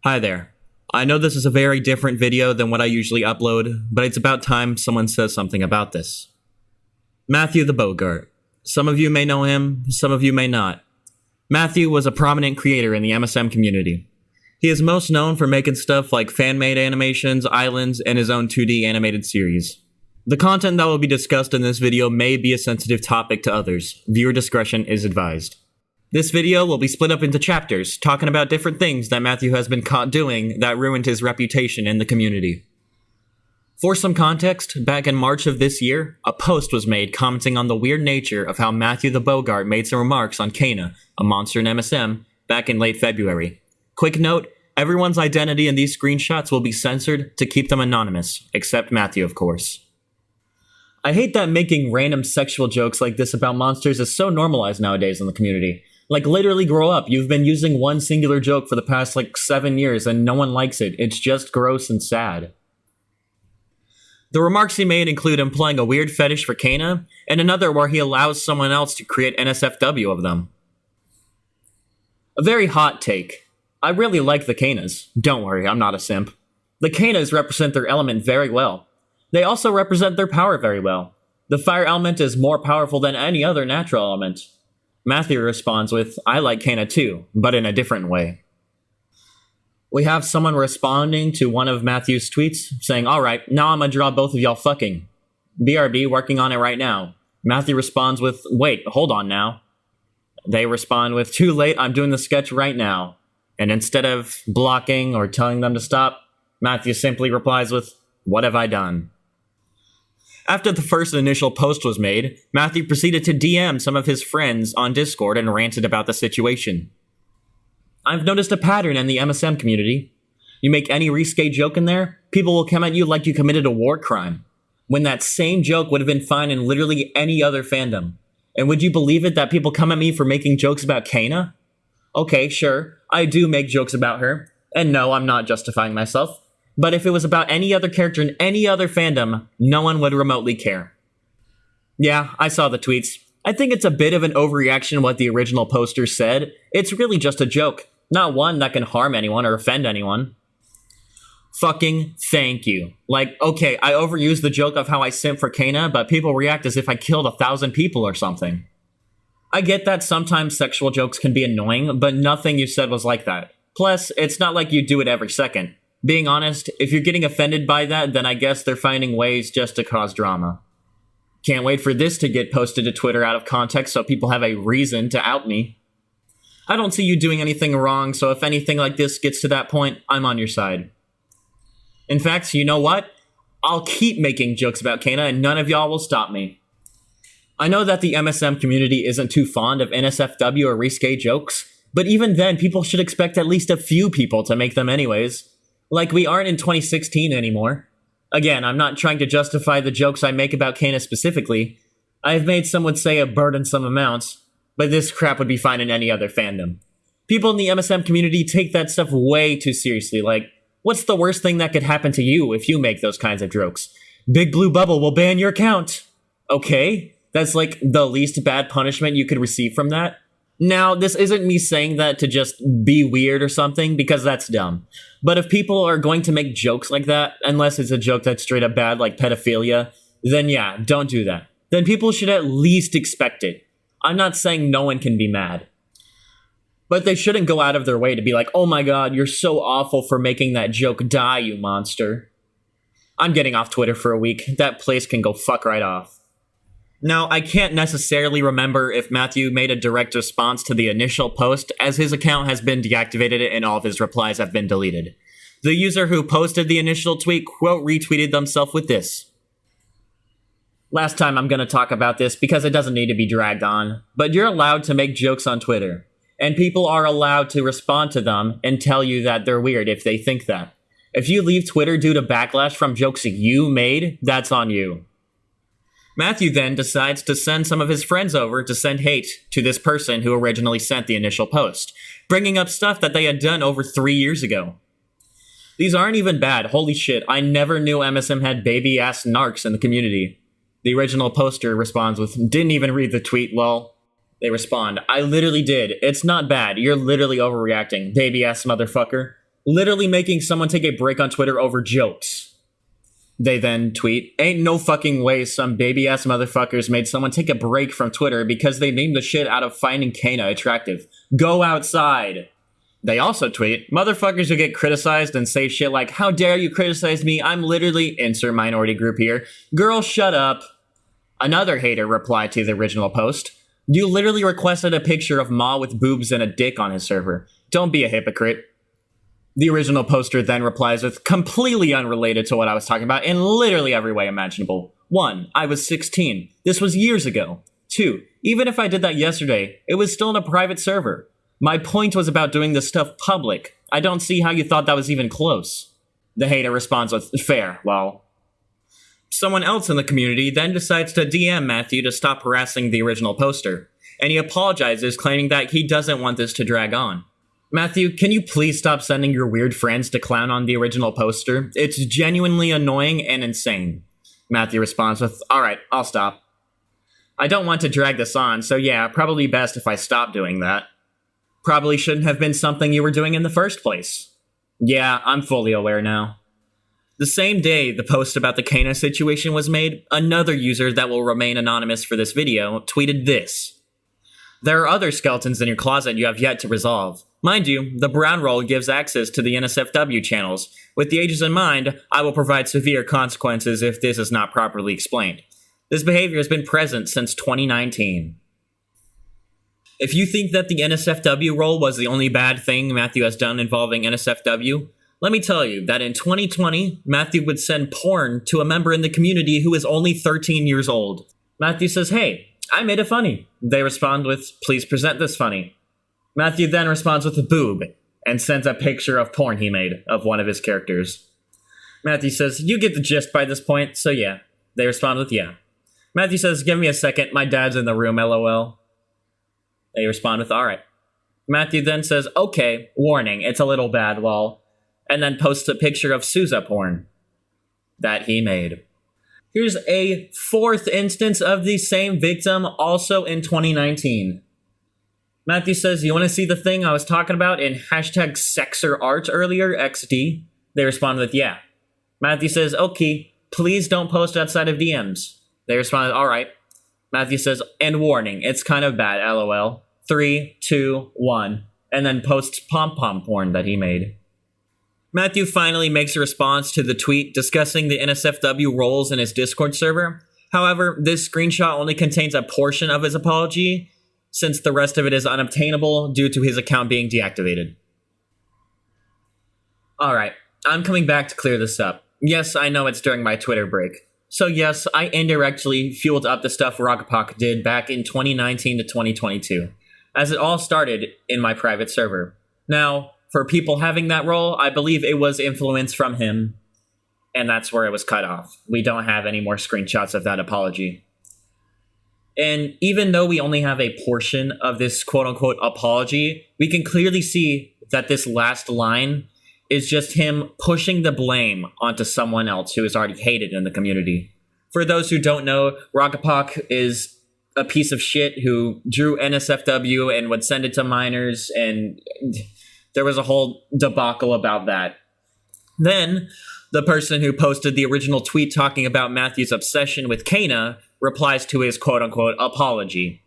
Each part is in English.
Hi there. I know this is a very different video than what I usually upload, but it's about time someone says something about this. Matthew the Bowgart. Some of you may know him, some of you may not. Matthew was a prominent creator in the MSM community. He is most known for making stuff like fan-made animations, islands, and his own 2D animated series. The content that will be discussed in this video may be a sensitive topic to others. Viewer discretion is advised. This video will be split up into chapters, talking about different things that Matthew has been caught doing that ruined his reputation in the community. For some context, back in March of this year, a post was made commenting on the weird nature of how Matthew the Bowgart made some remarks on Kayna, a monster in MSM, back in late February. Quick note, everyone's identity in these screenshots will be censored to keep them anonymous, except Matthew, of course. I hate that making random sexual jokes like this about monsters is so normalized nowadays in the community. Like, literally grow up. You've been using one singular joke for the past, 7 years and no one likes it. It's just gross and sad. The remarks he made include implying a weird fetish for Kayna, and another where he allows someone else to create NSFW of them. A very hot take. I really like the Kaynas. Don't worry, I'm not a simp. The Kaynas represent their element very well. They also represent their power very well. The fire element is more powerful than any other natural element. Matthew responds with, I like Kayna too, but in a different way. We have someone responding to one of Matthew's tweets, saying, alright, now I'm gonna draw both of y'all fucking. BRB, working on it right now. Matthew responds with, wait, hold on now. They respond with, too late, I'm doing the sketch right now. And instead of blocking or telling them to stop, Matthew simply replies with, what have I done? After the first initial post was made, Matthew proceeded to DM some of his friends on Discord and ranted about the situation. I've noticed a pattern in the MSM community. You make any risque joke in there, people will come at you like you committed a war crime, when that same joke would have been fine in literally any other fandom. And would you believe it that people come at me for making jokes about Kayna? Okay, sure, I do make jokes about her, and no, I'm not justifying myself. But if it was about any other character in any other fandom, no one would remotely care. Yeah, I saw the tweets. I think it's a bit of an overreaction what the original poster said. It's really just a joke, not one that can harm anyone or offend anyone. Fucking thank you. Okay, I overused the joke of how I simp for Kayna, but people react as if I killed 1,000 people or something. I get that sometimes sexual jokes can be annoying, but nothing you said was like that. Plus, it's not like you do it every second. Being honest, if you're getting offended by that, then I guess they're finding ways just to cause drama. Can't wait for this to get posted to Twitter out of context so people have a reason to out me. I don't see you doing anything wrong, so if anything like this gets to that point, I'm on your side. In fact, you know what? I'll keep making jokes about Kayna and none of y'all will stop me. I know that the MSM community isn't too fond of NSFW or risque jokes, but even then, people should expect at least a few people to make them anyways. We aren't in 2016 anymore. Again, I'm not trying to justify the jokes I make about Kayna specifically. I've made some would say a burdensome amount, but this crap would be fine in any other fandom. People in the MSM community take that stuff way too seriously, what's the worst thing that could happen to you if you make those kinds of jokes? Big Blue Bubble will ban your account. Okay, that's the least bad punishment you could receive from that. Now, this isn't me saying that to just be weird or something, because that's dumb. But if people are going to make jokes like that, unless it's a joke that's straight up bad, like pedophilia, then yeah, don't do that. Then people should at least expect it. I'm not saying no one can be mad. But they shouldn't go out of their way to be like, oh my god, you're so awful for making that joke, die, you monster. I'm getting off Twitter for a week. That place can go fuck right off. Now, I can't necessarily remember if Matthew made a direct response to the initial post, as his account has been deactivated and all of his replies have been deleted. The user who posted the initial tweet quote retweeted themselves with this. Last time I'm going to talk about this because it doesn't need to be dragged on, but you're allowed to make jokes on Twitter, and people are allowed to respond to them and tell you that they're weird if they think that. If you leave Twitter due to backlash from jokes you made, that's on you. Matthew then decides to send some of his friends over to send hate to this person who originally sent the initial post, bringing up stuff that they had done over 3 years ago. These aren't even bad, holy shit, I never knew MSM had baby-ass narcs in the community. The original poster responds with, didn't even read the tweet, lol. They respond, I literally did, it's not bad, you're literally overreacting, baby-ass motherfucker. literally making someone take a break on Twitter over jokes. They then tweet, ain't no fucking way some baby-ass motherfuckers made someone take a break from Twitter because they named the shit out of finding Kayna attractive. Go outside. They also tweet, motherfuckers who get criticized and say shit like, how dare you criticize me? I'm literally, insert minority group here. Girl, shut up. Another hater replied to the original post, you literally requested a picture of Ma with boobs and a dick on his server. Don't be a hypocrite. The original poster then replies with completely unrelated to what I was talking about in literally every way imaginable. 1. I was 16. This was years ago. 2. Even if I did that yesterday, it was still in a private server. My point was about doing this stuff public. I don't see how you thought that was even close. The hater responds with, fair, well. Someone else in the community then decides to DM Matthew to stop harassing the original poster, and he apologizes, claiming that he doesn't want this to drag on. Matthew, can you please stop sending your weird friends to clown on the original poster? It's genuinely annoying and insane. Matthew responds with, alright, I'll stop. I don't want to drag this on, so yeah, probably best if I stop doing that. Probably shouldn't have been something you were doing in the first place. Yeah, I'm fully aware now. The same day the post about the Kayna situation was made, another user that will remain anonymous for this video tweeted this. There are other skeletons in your closet you have yet to resolve. Mind you, the brown roll gives access to the NSFW channels. With the ages in mind, I will provide severe consequences if this is not properly explained. This behavior has been present since 2019. If you think that the NSFW role was the only bad thing Matthew has done involving NSFW, let me tell you that in 2020, Matthew would send porn to a member in the community who is only 13 years old. Matthew says, hey, I made it funny. They respond with, please present this funny. Matthew then responds with a boob and sends a picture of porn he made of one of his characters. Matthew says, you get the gist by this point, so yeah. They respond with yeah. Matthew says, give me a second, my dad's in the room, lol. They respond with alright. Matthew then says, okay, warning, it's a little bad, lol. And then posts a picture of Sousa porn that he made. Here's a fourth instance of the same victim, also in 2019. Matthew says, you want to see the thing I was talking about in hashtag #sexerart earlier, XD? They respond with, yeah. Matthew says, okay, please don't post outside of DMs. They responded, alright. Matthew says, and warning, it's kind of bad, lol. 3, 2, 1. And then posts pom-pom porn that he made. Matthew finally makes a response to the tweet discussing the NSFW roles in his Discord server. However, this screenshot only contains a portion of his apology, since the rest of it is unobtainable due to his account being deactivated. Alright, I'm coming back to clear this up. Yes, I know it's during my Twitter break. So yes, I indirectly fueled up the stuff Rockapok did back in 2019 to 2022, as it all started in my private server. Now, for people having that role, I believe it was influence from him, and that's where it was cut off. We don't have any more screenshots of that apology. And even though we only have a portion of this quote-unquote apology, we can clearly see that this last line is just him pushing the blame onto someone else who is already hated in the community. For those who don't know, Rockapok is a piece of shit who drew NSFW and would send it to minors, and there was a whole debacle about that. Then, the person who posted the original tweet talking about Matthew's obsession with Kayna replies to his quote-unquote apology.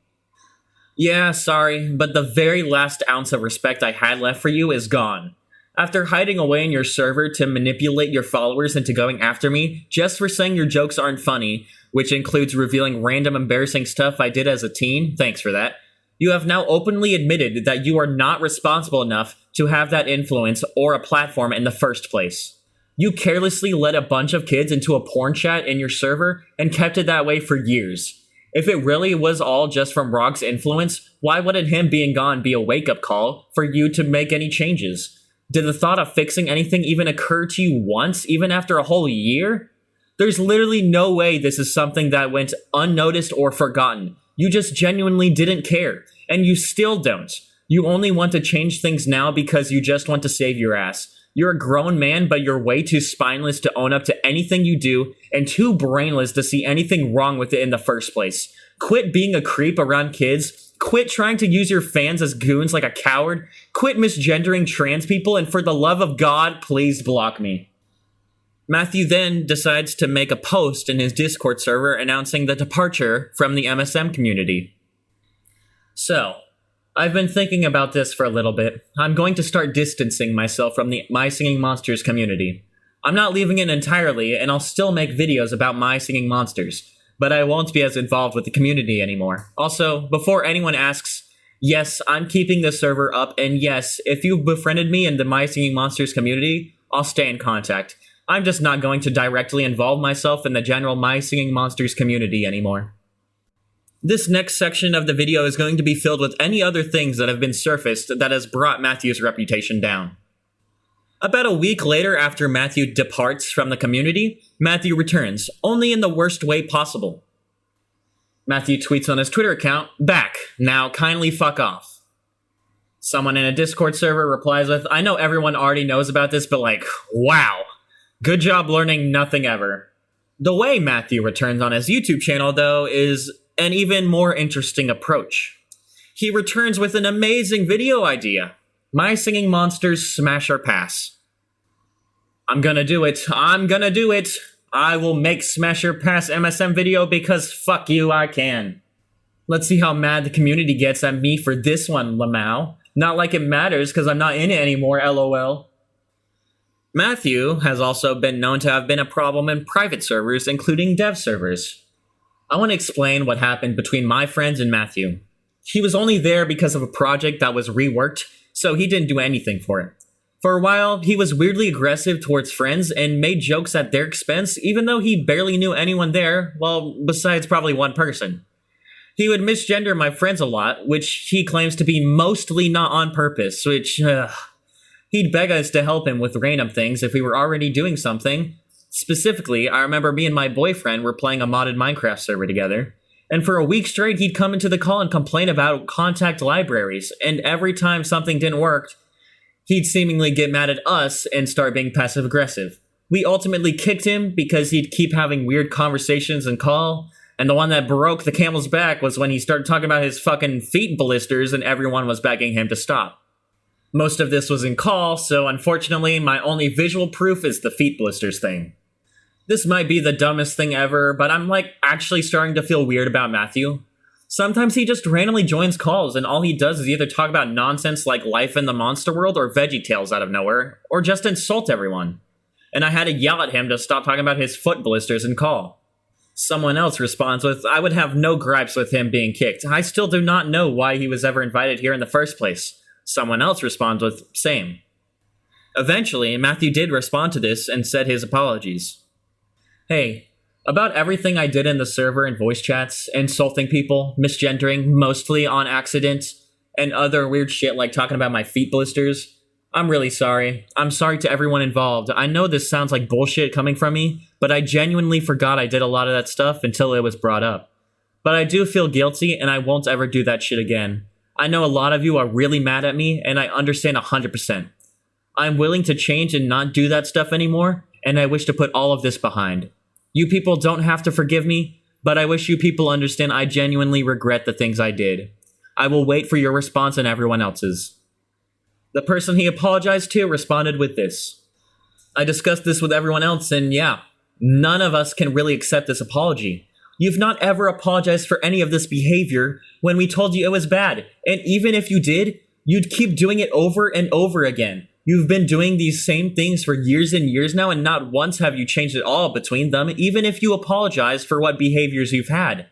Yeah, sorry, but the very last ounce of respect I had left for you is gone. After hiding away in your server to manipulate your followers into going after me just for saying your jokes aren't funny, which includes revealing random embarrassing stuff I did as a teen, thanks for that, you have now openly admitted that you are not responsible enough to have that influence or a platform in the first place. You carelessly let a bunch of kids into a porn chat in your server and kept it that way for years. If it really was all just from Rog's influence, why wouldn't him being gone be a wake-up call for you to make any changes? Did the thought of fixing anything even occur to you once, even after a whole year? There's literally no way this is something that went unnoticed or forgotten. You just genuinely didn't care, and you still don't. You only want to change things now because you just want to save your ass. You're a grown man, but you're way too spineless to own up to anything you do, and too brainless to see anything wrong with it in the first place. Quit being a creep around kids Quit trying to use your fans as goons like a coward. Quit misgendering trans people, and for the love of God, please block me. Matthew then decides to make a post in his Discord server announcing the departure from the MSM community. So, I've been thinking about this for a little bit. I'm going to start distancing myself from the My Singing Monsters community. I'm not leaving it entirely, and I'll still make videos about My Singing Monsters, but I won't be as involved with the community anymore. Also, before anyone asks, yes, I'm keeping the server up, and yes, if you've befriended me in the My Singing Monsters community, I'll stay in contact. I'm just not going to directly involve myself in the general My Singing Monsters community anymore. This next section of the video is going to be filled with any other things that have been surfaced that has brought Matthew's reputation down. About a week later after Matthew departs from the community, Matthew returns, only in the worst way possible. Matthew tweets on his Twitter account, "Back, now kindly fuck off." Someone in a Discord server replies with, "I know everyone already knows about this, but like, wow. Good job learning nothing ever." The way Matthew returns on his YouTube channel, though, is an even more interesting approach. He returns with an amazing video idea. My Singing Monsters Smash or Pass. I'm gonna do it. I'm gonna do it. I will make Smash or Pass MSM video because fuck you, I can. Let's see how mad the community gets at me for this one, Lamau. Not like it matters because I'm not in it anymore, lol. Matthew has also been known to have been a problem in private servers, including dev servers. I want to explain what happened between my friends and Matthew. He was only there because of a project that was reworked, so he didn't do anything for it. For a while, he was weirdly aggressive towards friends and made jokes at their expense, even though he barely knew anyone there, well, besides probably one person. He would misgender my friends a lot, which he claims to be mostly not on purpose, which, he'd beg us to help him with random things if we were already doing something. Specifically, I remember me and my boyfriend were playing a modded Minecraft server together, and for a week straight he'd come into the call and complain about contact libraries, and every time something didn't work, he'd seemingly get mad at us and start being passive-aggressive. We ultimately kicked him because he'd keep having weird conversations in call, and the one that broke the camel's back was when he started talking about his fucking feet blisters and everyone was begging him to stop. Most of this was in call, so unfortunately my only visual proof is the feet blisters thing. This might be the dumbest thing ever, but I'm actually starting to feel weird about Matthew. Sometimes he just randomly joins calls and all he does is either talk about nonsense like life in the monster world or VeggieTales out of nowhere, or just insult everyone. And I had to yell at him to stop talking about his foot blisters in call. Someone else responds with, "I would have no gripes with him being kicked. I still do not know why he was ever invited here in the first place." Someone else responds with, "Same." Eventually, Matthew did respond to this and said his apologies. "Hey, about everything I did in the server and voice chats, insulting people, misgendering, mostly on accident, and other weird shit like talking about my feet blisters, I'm really sorry. I'm sorry to everyone involved. I know this sounds like bullshit coming from me, but I genuinely forgot I did a lot of that stuff until it was brought up. But I do feel guilty and I won't ever do that shit again. I know a lot of you are really mad at me and I understand 100%. I'm willing to change and not do that stuff anymore, and I wish to put all of this behind. You people don't have to forgive me, but I wish you people understand I genuinely regret the things I did. I will wait for your response and everyone else's." The person he apologized to responded with this. "I discussed this with everyone else and yeah, none of us can really accept this apology. You've not ever apologized for any of this behavior when we told you it was bad, and even if you did, you'd keep doing it over and over again. You've been doing these same things for years and years now, and not once have you changed at all between them, even if you apologize for what behaviors you've had.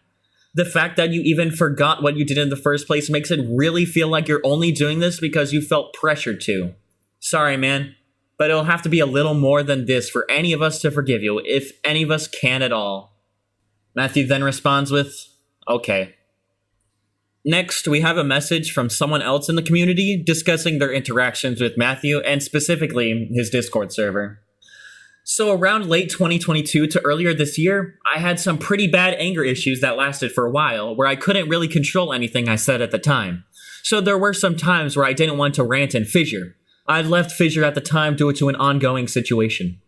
The fact that you even forgot what you did in the first place makes it really feel like you're only doing this because you felt pressured to. Sorry, man, but it'll have to be a little more than this for any of us to forgive you, if any of us can at all." Matthew then responds with, "Okay." Next, we have a message from someone else in the community discussing their interactions with Matthew and specifically his Discord server. "So around late 2022 to earlier this year, I had some pretty bad anger issues that lasted for a while where I couldn't really control anything I said at the time. So there were some times where I didn't want to rant and fissure. I left Fissure at the time due to an ongoing situation."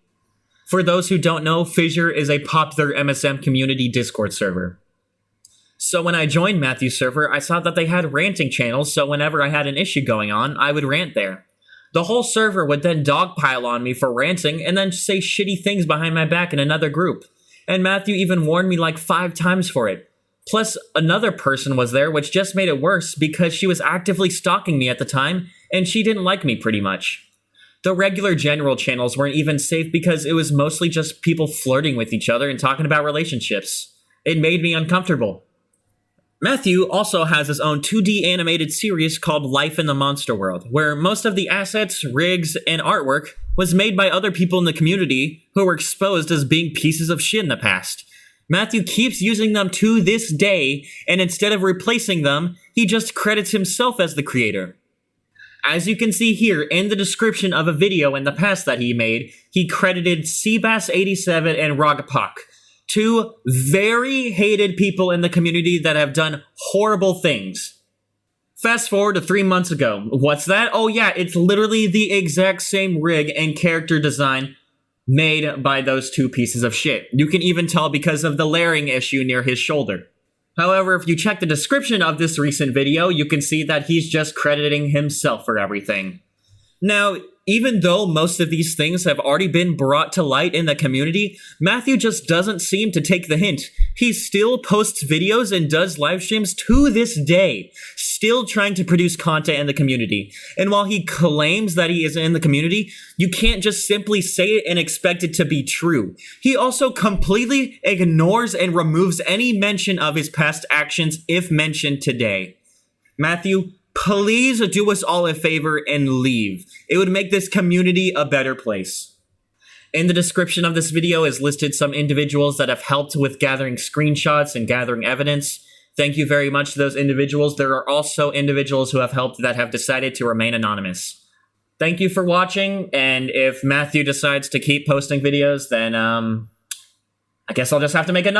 For those who don't know, Fissure is a popular MSM community Discord server. So when I joined Matthew's server, I saw that they had ranting channels, so whenever I had an issue going on, I would rant there. The whole server would then dogpile on me for ranting and then say shitty things behind my back in another group. And Matthew even warned me like 5 times for it. Plus, another person was there, which just made it worse because she was actively stalking me at the time, and she didn't like me pretty much. The regular general channels weren't even safe because it was mostly just people flirting with each other and talking about relationships. It made me uncomfortable. Matthew also has his own 2D animated series called Life in the Monster World, where most of the assets, rigs, and artwork was made by other people in the community who were exposed as being pieces of shit in the past. Matthew keeps using them to this day, and instead of replacing them, he just credits himself as the creator. As you can see here in the description of a video in the past that he made, he credited Seabass87 and Rogapok, 2 very hated people in the community that have done horrible things. Fast forward to 3 months ago. What's that? Oh yeah, it's literally the exact same rig and character design made by those 2 pieces of shit. You can even tell because of the layering issue near his shoulder. However, if you check the description of this recent video, you can see that he's just crediting himself for everything. Now, even though most of these things have already been brought to light in the community, Matthew just doesn't seem to take the hint. He still posts videos and does live streams to this day, still trying to produce content in the community. And while he claims that he is in the community, you can't just simply say it and expect it to be true. He also completely ignores and removes any mention of his past actions if mentioned today. Matthew, please do us all a favor and leave. It would make this community a better place. In the description of this video is listed some individuals that have helped with gathering screenshots and gathering evidence. Thank you very much to those individuals. There are also individuals who have helped that have decided to remain anonymous. Thank you for watching, and if Matthew decides to keep posting videos, then I guess I'll just have to make another